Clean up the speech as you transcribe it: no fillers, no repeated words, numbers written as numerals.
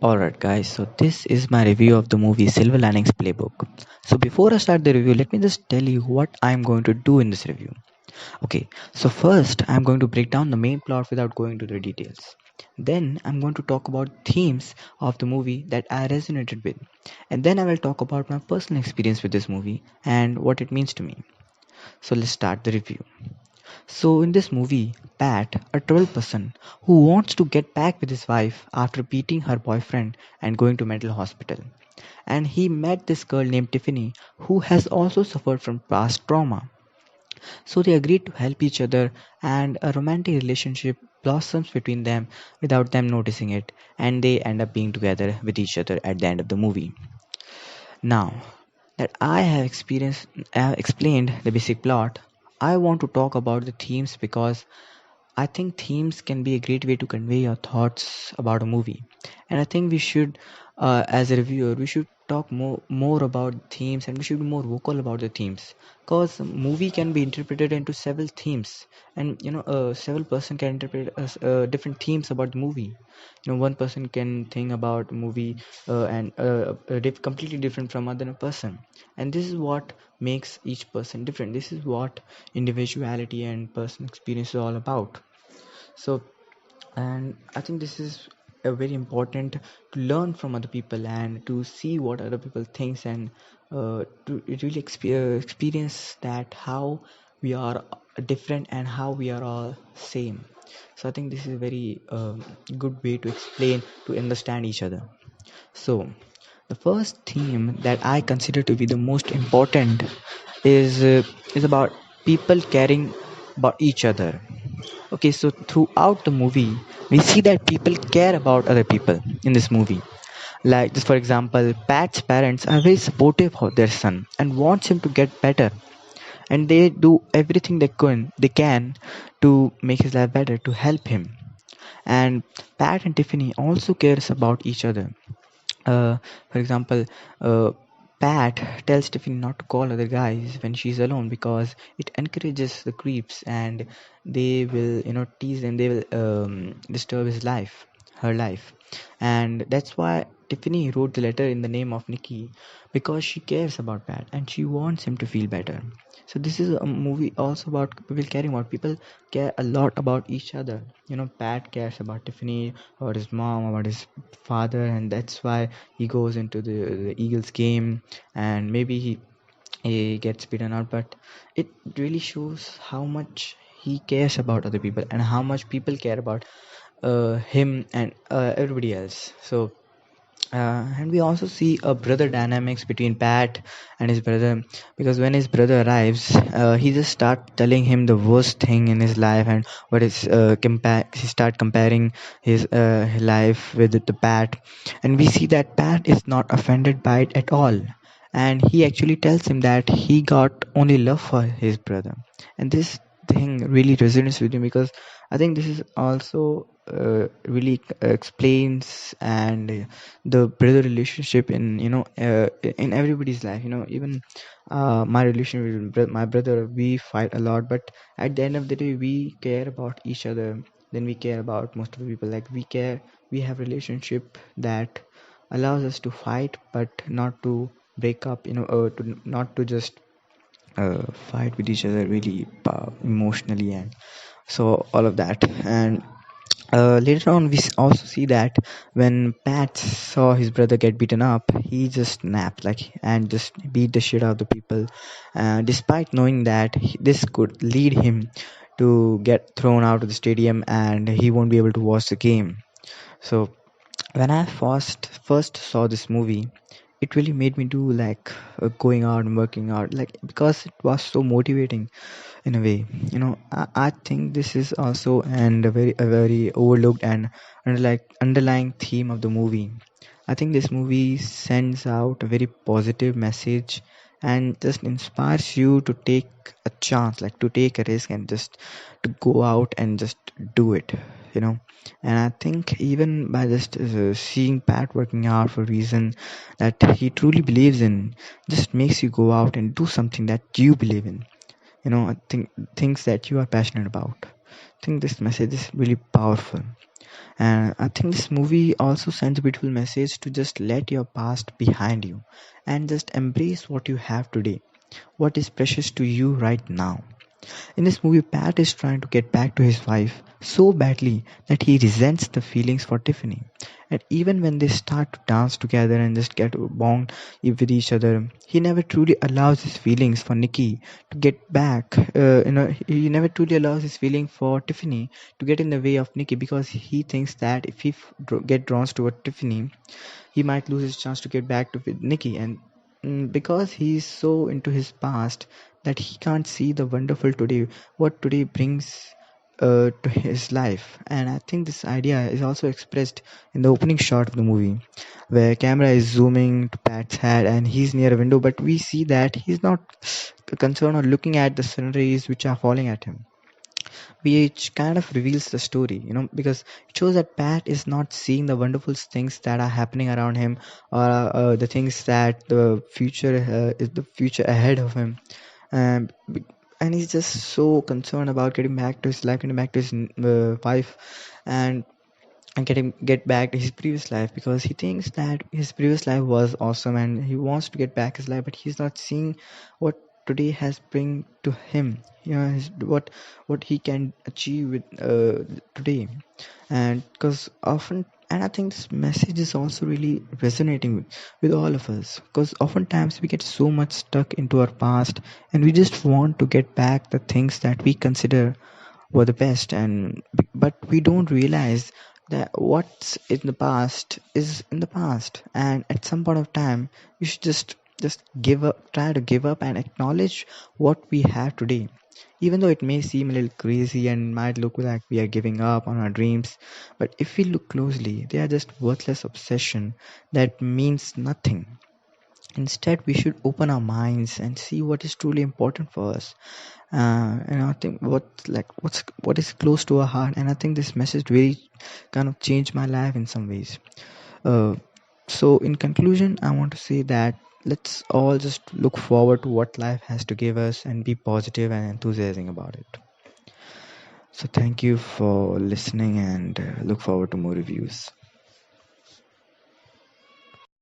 Alright, guys, so this is my review of the movie Silver Linings Playbook. So, before I start the review, let me just tell you what I'm going to do in this review. Okay, so first, I'm going to break down the main plot without going to the details. Then, I'm going to talk about themes of the movie that I resonated with. And then, I will talk about my personal experience with this movie and what it means to me. So, let's start the review. So, in this movie, Pat, a 12 person who wants to get back with his wife after beating her boyfriend and going to mental hospital. And he met this girl named Tiffany who has also suffered from past trauma. So they agreed to help each other, and a romantic relationship blossoms between them without them noticing it, and they end up being together with each other at the end of the movie. Now that I have explained the basic plot, I want to talk about the themes because I think themes can be a great way to convey your thoughts about a movie, and I think we should, as a reviewer, we should talk more about themes, and we should be more vocal about the themes, because a movie can be interpreted into several themes, and several person can interpret different themes about the movie. One person can think about a movie and completely different from other person, and this is what makes each person different. This is what individuality and personal experience is all about. So, and I think this is a very important to learn from other people and to see what other people thinks, and to really experience that how we are different and how we are all same. So I think this is a very good way to explain, to understand each other. So the first theme that I consider to be the most important is about people caring about each other. Okay, so throughout the movie, we see that people care about other people in this movie. Like, just for example, Pat's parents are very supportive of their son and wants him to get better, and they do everything they can to make his life better, to help him. And Pat and Tiffany also cares about each other. uh, for example, uh, Pat tells Tiffany not to call other guys when she's alone because it encourages the creeps, and they will, tease them. They will disturb her life, and that's why Tiffany wrote the letter in the name of Nikki, because she cares about Pat and she wants him to feel better. So this is a movie also about people caring about people care a lot about each other. Pat cares about Tiffany, about his mom, about his father, and that's why he goes into the Eagles game, and maybe he gets beaten out, but it really shows how much he cares about other people and how much people care about him and everybody else. So and we also see a brother dynamics between Pat and his brother, because when his brother arrives, he just start telling him the worst thing in his life, and what is he start comparing his life with the Pat, and we see that Pat is not offended by it at all, and he actually tells him that he got only love for his brother, and this thing really resonates with me because I think this is also really explains and the brother relationship in everybody's life. Even my relationship with my brother, we fight a lot, but at the end of the day we care about each other. Then we care about most of the people, like we have relationship that allows us to fight but not to break up, not to just fight with each other really emotionally, and so all of that. And later on, also see that when Pat saw his brother get beaten up, he just snapped, like, and just beat the shit out of the people, despite knowing that this could lead him to get thrown out of the stadium and he won't be able to watch the game. So when I first saw this movie, it really made me do like going out and working out, like, because it was so motivating in a way. I think this is also and a very overlooked and underlying theme of the movie. I think this movie sends out a very positive message and just inspires you to take a chance, like to take a risk and just to go out and just do it, you know. And I think even by just seeing Pat working out for a reason that he truly believes in, just makes you go out and do something that you believe in. I think things that you are passionate about. I think this message is really powerful. And I think this movie also sends a beautiful message to just let your past behind you and just embrace what you have today, what is precious to you right now. In this movie, Pat is trying to get back to his wife so badly that he resents the feelings for Tiffany. And even when they start to dance together and just get bond with each other, he never truly allows his feelings for Nikki to get back. He never truly allows his feeling for Tiffany to get in the way of Nikki, because he thinks that if he get drawn toward Tiffany, he might lose his chance to get back to with Nikki. And because he's so into his past that he can't see the wonderful today, what today brings to his life. And I think this idea is also expressed in the opening shot of the movie, where camera is zooming to Pat's head and he's near a window, but we see that he's not concerned or looking at the sceneries which are falling at him, which kind of reveals the story, because it shows that Pat is not seeing the wonderful things that are happening around him, or the things that the future is the future ahead of him. And and he's just so concerned about getting back to his life, getting back to his wife, and get back to his previous life, because he thinks that his previous life was awesome and he wants to get back his life, but he's not seeing what today has bring to him, what he can achieve with today. And because often, and I think this message is also really resonating with all of us, because oftentimes we get so much stuck into our past and we just want to get back the things that we consider were the best, and but we don't realize that what's in the past is in the past, and at some point of time we should just give up, try to give up and acknowledge what we have today, even though it may seem a little crazy and might look like we are giving up on our dreams. But if we look closely, they are just worthless obsession that means nothing. Instead, we should open our minds and see what is truly important for us. And I think what is close to our heart. And I think this message really kind of changed my life in some ways. Uh, so, in conclusion, I want to say that let's all just look forward to what life has to give us and be positive and enthusiastic about it. So, thank you for listening, and look forward to more reviews.